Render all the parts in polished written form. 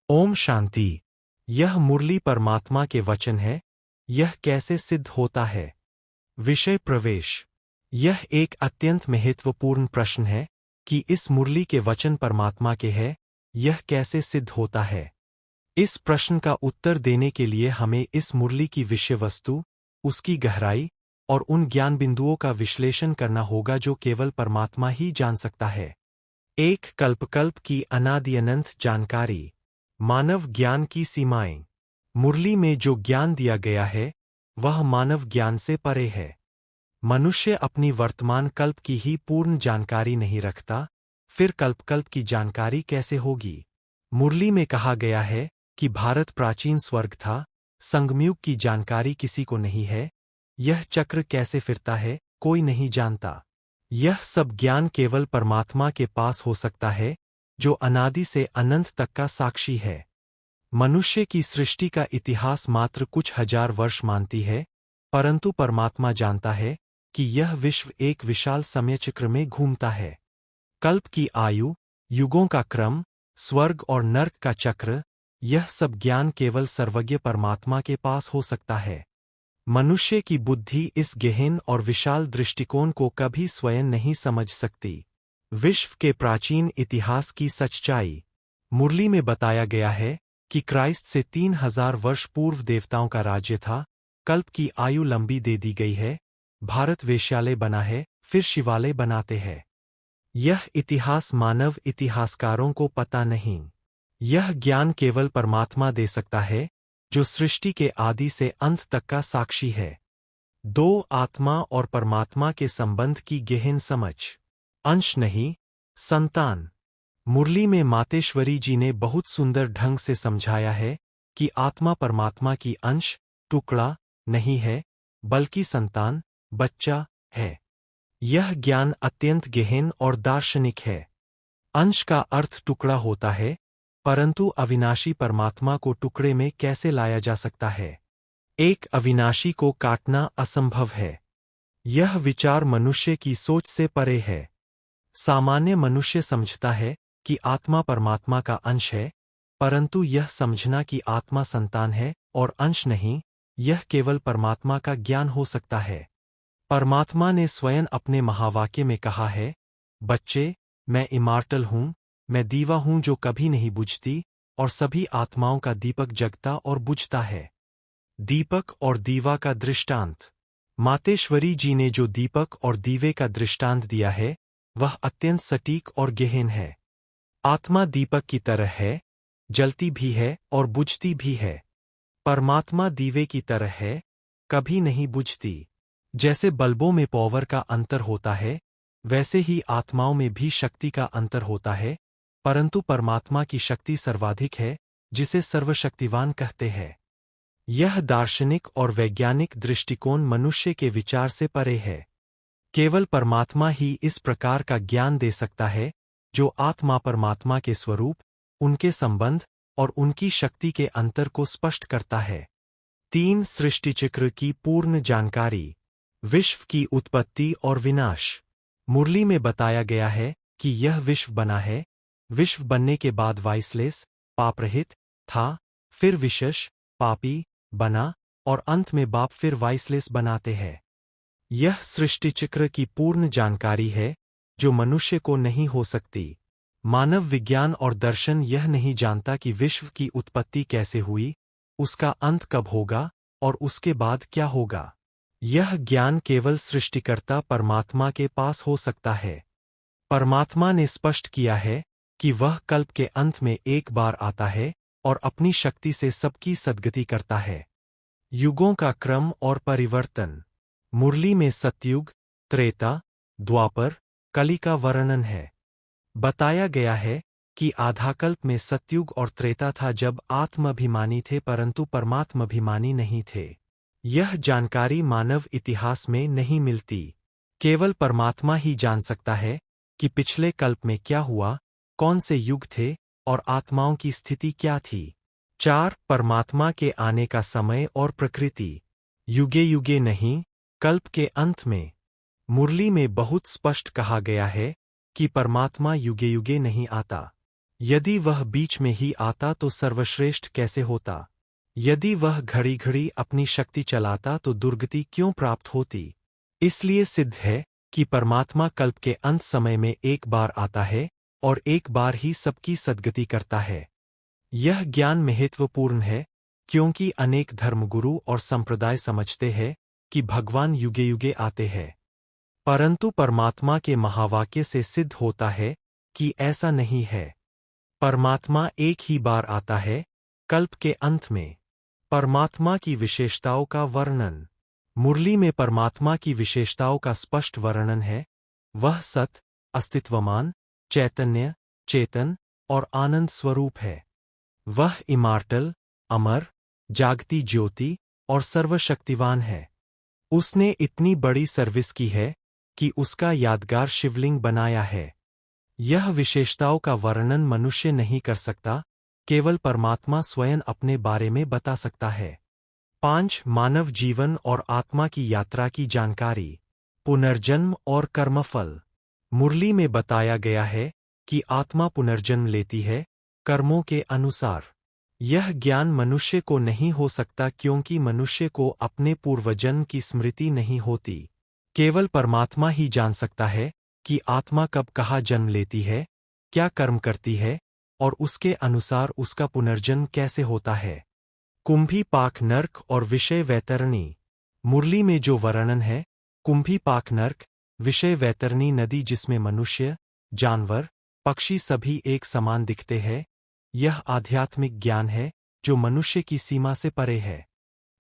ओम शांति। यह मुरली परमात्मा के वचन है। यह कैसे सिद्ध होता है? विषय प्रवेश। यह एक अत्यंत महत्वपूर्ण प्रश्न है कि इस मुरली के वचन परमात्मा के हैं, यह कैसे सिद्ध होता है? इस प्रश्न का उत्तर देने के लिए हमें इस मुरली की विषय वस्तु, उसकी गहराई और उन ज्ञान बिंदुओं का विश्लेषण करना होगा जो केवल परमात्मा ही जान सकता है। एक कल्प की अनादि अनंत जानकारी। मानव ज्ञान की सीमाएं। मुरली में जो ज्ञान दिया गया है वह मानव ज्ञान से परे है। मनुष्य अपनी वर्तमान कल्प की ही पूर्ण जानकारी नहीं रखता, फिर कल्प की जानकारी कैसे होगी? मुरली में कहा गया है कि भारत प्राचीन स्वर्ग था, संगमयुग की जानकारी किसी को नहीं है। यह चक्र कैसे फिरता है कोई नहीं जानता। यह सब ज्ञान केवल परमात्मा के पास हो सकता है, जो अनादि से अनंत तक का साक्षी है। मनुष्य की सृष्टि का इतिहास मात्र कुछ हजार वर्ष मानती है, परंतु परमात्मा जानता है कि यह विश्व एक विशाल समयचक्र में घूमता है। कल्प की आयु, युगों का क्रम, स्वर्ग और नर्क का चक्र, यह सब ज्ञान केवल सर्वज्ञ परमात्मा के पास हो सकता है। मनुष्य की बुद्धि इस गहन और विशाल दृष्टिकोण को कभी स्वयं नहीं समझ सकती। विश्व के प्राचीन इतिहास की सच्चाई। मुरली में बताया गया है कि क्राइस्ट से 3000 वर्ष पूर्व देवताओं का राज्य था। कल्प की आयु लंबी दे दी गई है। भारत वेश्यालय बना है, फिर शिवालय बनाते हैं। यह इतिहास मानव इतिहासकारों को पता नहीं। यह ज्ञान केवल परमात्मा दे सकता है, जो सृष्टि के आदि से अंत तक का साक्षी है। दो आत्मा और परमात्मा के संबंध की गहन समझ। अंश नहीं, संतान। मुरली में मातेश्वरी जी ने बहुत सुंदर ढंग से समझाया है कि आत्मा परमात्मा की अंश, टुकड़ा नहीं है, बल्कि संतान, बच्चा है। यह ज्ञान अत्यंत गहन और दार्शनिक है। अंश का अर्थ टुकड़ा होता है, परंतु अविनाशी परमात्मा को टुकड़े में कैसे लाया जा सकता है? एक अविनाशी को काटना असंभव है। यह विचार मनुष्य की सोच से परे है। सामान्य मनुष्य समझता है कि आत्मा परमात्मा का अंश है, परंतु यह समझना कि आत्मा संतान है और अंश नहीं, यह केवल परमात्मा का ज्ञान हो सकता है। परमात्मा ने स्वयं अपने महावाक्य में कहा है, बच्चे, मैं इमार्टल हूँ, मैं दीवा हूँ जो कभी नहीं बुझती, और सभी आत्माओं का दीपक जगता और बुझता है। दीपक और दीवा का दृष्टांत। मातेश्वरी जी ने जो दीपक और दीवे का दृष्टांत दिया है, वह अत्यंत सटीक और गहन है। आत्मा दीपक की तरह है, जलती भी है और बुझती भी है। परमात्मा दीवे की तरह है, कभी नहीं बुझती। जैसे बल्बों में पावर का अंतर होता है, वैसे ही आत्माओं में भी शक्ति का अंतर होता है, परंतु परमात्मा की शक्ति सर्वाधिक है, जिसे सर्वशक्तिवान कहते हैं। यह दार्शनिक और वैज्ञानिक दृष्टिकोण मनुष्य के विचार से परे है। केवल परमात्मा ही इस प्रकार का ज्ञान दे सकता है, जो आत्मा परमात्मा के स्वरूप, उनके संबंध और उनकी शक्ति के अंतर को स्पष्ट करता है। 3 सृष्टिचक्र की पूर्ण जानकारी। विश्व की उत्पत्ति और विनाश। मुरली में बताया गया है कि यह विश्व बना है। विश्व बनने के बाद वाइसलेस, पापरहित था, फिर विशेष, पापी बना, और अंत में बाप फिर वाइसलेस बनाते हैं। यह सृष्टिचक्र की पूर्ण जानकारी है, जो मनुष्य को नहीं हो सकती। मानव विज्ञान और दर्शन यह नहीं जानता कि विश्व की उत्पत्ति कैसे हुई, उसका अंत कब होगा और उसके बाद क्या होगा। यह ज्ञान केवल सृष्टिकर्ता परमात्मा के पास हो सकता है। परमात्मा ने स्पष्ट किया है कि वह कल्प के अंत में एक बार आता है और अपनी शक्ति से सबकी सद्गति करता है। युगों का क्रम और परिवर्तन। मुरली में सतयुग, त्रेता, द्वापर, कली का वर्णन है। बताया गया है कि आधाकल्प में सतयुग और त्रेता था, जब आत्माभिमानी थे परंतु परमात्माभिमानी नहीं थे। यह जानकारी मानव इतिहास में नहीं मिलती। केवल परमात्मा ही जान सकता है कि पिछले कल्प में क्या हुआ, कौन से युग थे और आत्माओं की स्थिति क्या थी। 4 परमात्मा के आने का समय और प्रकृति। युगे युगे नहीं, कल्प के अंत में। मुरली में बहुत स्पष्ट कहा गया है कि परमात्मा युगे युगे नहीं आता। यदि वह बीच में ही आता तो सर्वश्रेष्ठ कैसे होता? यदि वह घड़ी घड़ी अपनी शक्ति चलाता तो दुर्गति क्यों प्राप्त होती? इसलिए सिद्ध है कि परमात्मा कल्प के अंत समय में एक बार आता है और एक बार ही सबकी सद्गति करता है। यह ज्ञान महत्वपूर्ण है क्योंकि अनेक धर्मगुरु और संप्रदाय समझते हैं कि भगवान युगे युगे आते हैं, परंतु परमात्मा के महावाक्य से सिद्ध होता है कि ऐसा नहीं है। परमात्मा एक ही बार आता है, कल्प के अंत में। परमात्मा की विशेषताओं का वर्णन। मुरली में परमात्मा की विशेषताओं का स्पष्ट वर्णन है। वह सत, अस्तित्वमान, चैतन्य, चेतन और आनंद स्वरूप है। वह इमार्टल, अमर, जागती ज्योति और सर्वशक्तिवान है। उसने इतनी बड़ी सर्विस की है कि उसका यादगार शिवलिंग बनाया है। यह विशेषताओं का वर्णन मनुष्य नहीं कर सकता, केवल परमात्मा स्वयं अपने बारे में बता सकता है। 5. मानव जीवन और आत्मा की यात्रा की जानकारी। पुनर्जन्म और कर्मफल। मुरली में बताया गया है कि आत्मा पुनर्जन्म लेती है, कर्मों के अनुसार। यह ज्ञान मनुष्य को नहीं हो सकता क्योंकि मनुष्य को अपने पूर्वजन्म की स्मृति नहीं होती। केवल परमात्मा ही जान सकता है कि आत्मा कब कहाँ जन्म लेती है, क्या कर्म करती है और उसके अनुसार उसका पुनर्जन्म कैसे होता है। कुंभी पाक नर्क और विषय वैतरणी। मुरली में जो वर्णन है, कुंभी पाक नर्क, विषय वैतरणी नदी जिसमें मनुष्य, जानवर, पक्षी सभी एक समान दिखते हैं, यह आध्यात्मिक ज्ञान है जो मनुष्य की सीमा से परे है।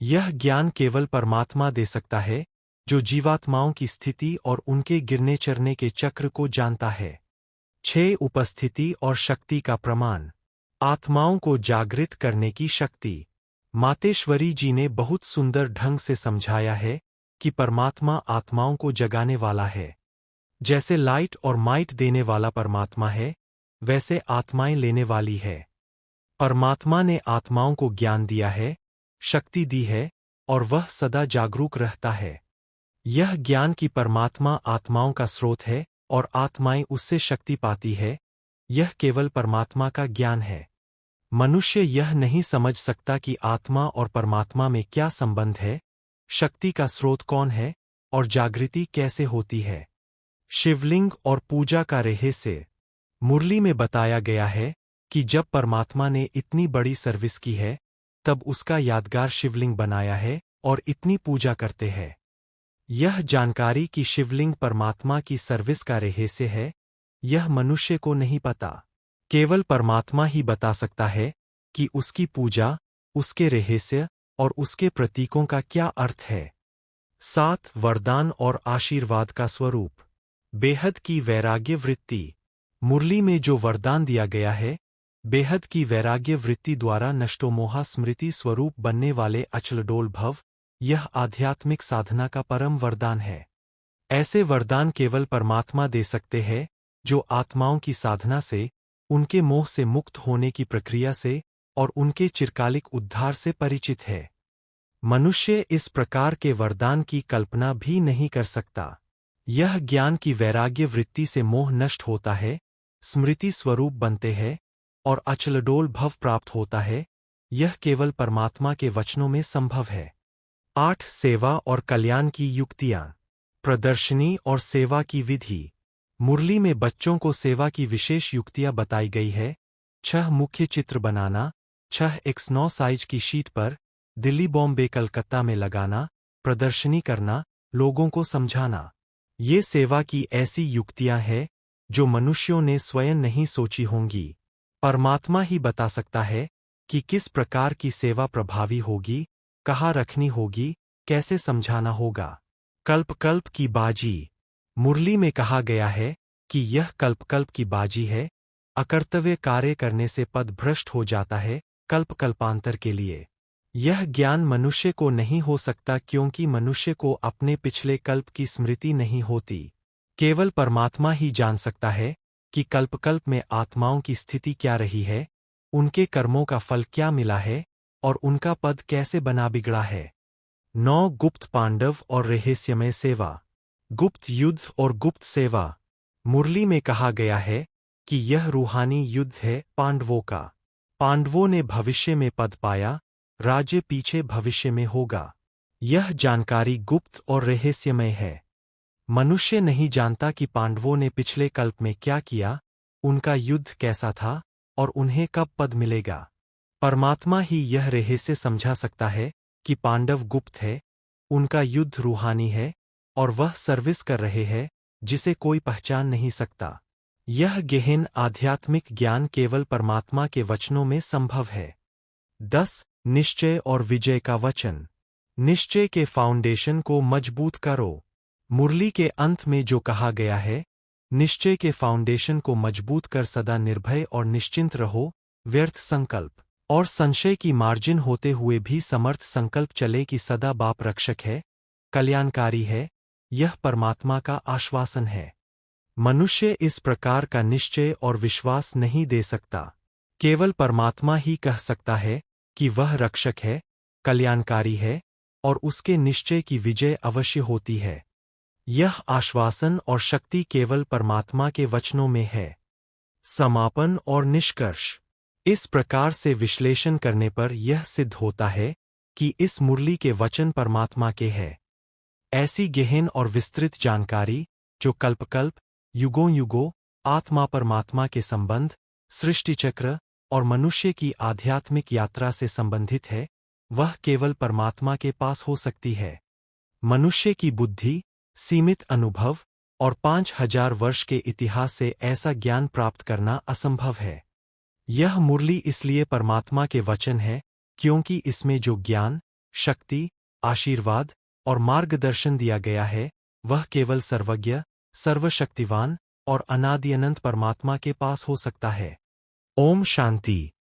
यह ज्ञान केवल परमात्मा दे सकता है जो जीवात्माओं की स्थिति और उनके गिरने चरने के चक्र को जानता है। 6. उपस्थिति और शक्ति का प्रमाण। आत्माओं को जागृत करने की शक्ति। मातेश्वरी जी ने बहुत सुंदर ढंग से समझाया है कि परमात्मा आत्माओं को जगाने वाला है। जैसे लाइट और माइट देने वाला परमात्मा है, वैसे आत्माएं लेने वाली है। परमात्मा ने आत्माओं को ज्ञान दिया है, शक्ति दी है और वह सदा जागरूक रहता है। यह ज्ञान कि परमात्मा आत्माओं का स्रोत है और आत्माएं उससे शक्ति पाती है, यह केवल परमात्मा का ज्ञान है। मनुष्य यह नहीं समझ सकता कि आत्मा और परमात्मा में क्या संबंध है, शक्ति का स्रोत कौन है और जागृति कैसे होती है। शिवलिंग और पूजा का रहस्य। मुरली में बताया गया है कि जब परमात्मा ने इतनी बड़ी सर्विस की है, तब उसका यादगार शिवलिंग बनाया है और इतनी पूजा करते हैं। यह जानकारी कि शिवलिंग परमात्मा की सर्विस का रहस्य है, यह मनुष्य को नहीं पता। केवल परमात्मा ही बता सकता है कि उसकी पूजा, उसके रहस्य और उसके प्रतीकों का क्या अर्थ है। 7. वरदान और आशीर्वाद का स्वरूप। बेहद की वैराग्य वृत्ति। मुरली में जो वरदान दिया गया है, बेहद की वैराग्य वृत्ति द्वारा नष्टोमोहा स्मृति स्वरूप बनने वाले अचलडोल भव, यह आध्यात्मिक साधना का परम वरदान है। ऐसे वरदान केवल परमात्मा दे सकते हैं जो आत्माओं की साधना से, उनके मोह से मुक्त होने की प्रक्रिया से और उनके चिरकालिक उद्धार से परिचित है। मनुष्य इस प्रकार के वरदान की कल्पना भी नहीं कर सकता। यह ज्ञान की वैराग्य वृत्ति से मोह नष्ट होता है, स्मृति स्वरूप बनते हैं और अचलडोल भव प्राप्त होता है, यह केवल परमात्मा के वचनों में संभव है। 8. सेवा और कल्याण की युक्तियां। प्रदर्शनी और सेवा की विधि। मुरली में बच्चों को सेवा की विशेष युक्तियां बताई गई है। 6 मुख्य चित्र बनाना, 6x9 साइज की शीट पर, दिल्ली, बॉम्बे, कलकत्ता में लगाना, प्रदर्शनी करना, लोगों को समझाना। ये सेवा की ऐसी युक्तियां हैं जो मनुष्यों ने स्वयं नहीं सोची होंगी। परमात्मा ही बता सकता है कि किस प्रकार की सेवा प्रभावी होगी, कहाँ रखनी होगी, कैसे समझाना होगा। कल्प कल्प की बाजी। मुरली में कहा गया है कि यह कल्प कल्प की बाजी है, अकर्तव्य कार्य करने से पद भ्रष्ट हो जाता है कल्प कल्पांतर के लिए। यह ज्ञान मनुष्य को नहीं हो सकता क्योंकि मनुष्य को अपने पिछले कल्प की स्मृति नहीं होती। केवल परमात्मा ही जान सकता है कि कल्प में आत्माओं की स्थिति क्या रही है, उनके कर्मों का फल क्या मिला है और उनका पद कैसे बना बिगड़ा है। 9. गुप्त पांडव और रहस्यमय सेवा। गुप्त युद्ध और गुप्त सेवा। मुरली में कहा गया है कि यह रूहानी युद्ध है पांडवों का। पांडवों ने भविष्य में पद पाया, राज्य पीछे भविष्य में होगा। यह जानकारी गुप्त और रहस्यमय है। मनुष्य नहीं जानता कि पांडवों ने पिछले कल्प में क्या किया, उनका युद्ध कैसा था और उन्हें कब पद मिलेगा। परमात्मा ही यह रहस्य समझा सकता है कि पांडव गुप्त है, उनका युद्ध रूहानी है और वह सर्विस कर रहे हैं जिसे कोई पहचान नहीं सकता। यह गहन आध्यात्मिक ज्ञान केवल परमात्मा के वचनों में संभव है। 10. निश्चय और विजय का वचन। निश्चय के फाउंडेशन को मजबूत करो। मुरली के अंत में जो कहा गया है, निश्चय के फाउंडेशन को मजबूत कर सदा निर्भय और निश्चिंत रहो। व्यर्थ संकल्प और संशय की मार्जिन होते हुए भी समर्थ संकल्प चले कि सदा बाप रक्षक है, कल्याणकारी है। यह परमात्मा का आश्वासन है। मनुष्य इस प्रकार का निश्चय और विश्वास नहीं दे सकता। केवल परमात्मा ही कह सकता है कि वह रक्षक है, कल्याणकारी है और उसके निश्चय की विजय अवश्य होती है। यह आश्वासन और शक्ति केवल परमात्मा के वचनों में है। समापन और निष्कर्ष। इस प्रकार से विश्लेषण करने पर यह सिद्ध होता है कि इस मुरली के वचन परमात्मा के हैं। ऐसी गहन और विस्तृत जानकारी जो कल्प-कल्प, युगों-युगों आत्मा परमात्मा के संबंध, सृष्टि चक्र और मनुष्य की आध्यात्मिक यात्रा से संबंधित है, वह केवल परमात्मा के पास हो सकती है। मनुष्य की बुद्धि, सीमित अनुभव और 5000 वर्ष के इतिहास से ऐसा ज्ञान प्राप्त करना असंभव है। यह मुरली इसलिए परमात्मा के वचन है क्योंकि इसमें जो ज्ञान, शक्ति, आशीर्वाद और मार्गदर्शन दिया गया है, वह केवल सर्वज्ञ, सर्वशक्तिवान और अनादि अनंत परमात्मा के पास हो सकता है। ओम शांति।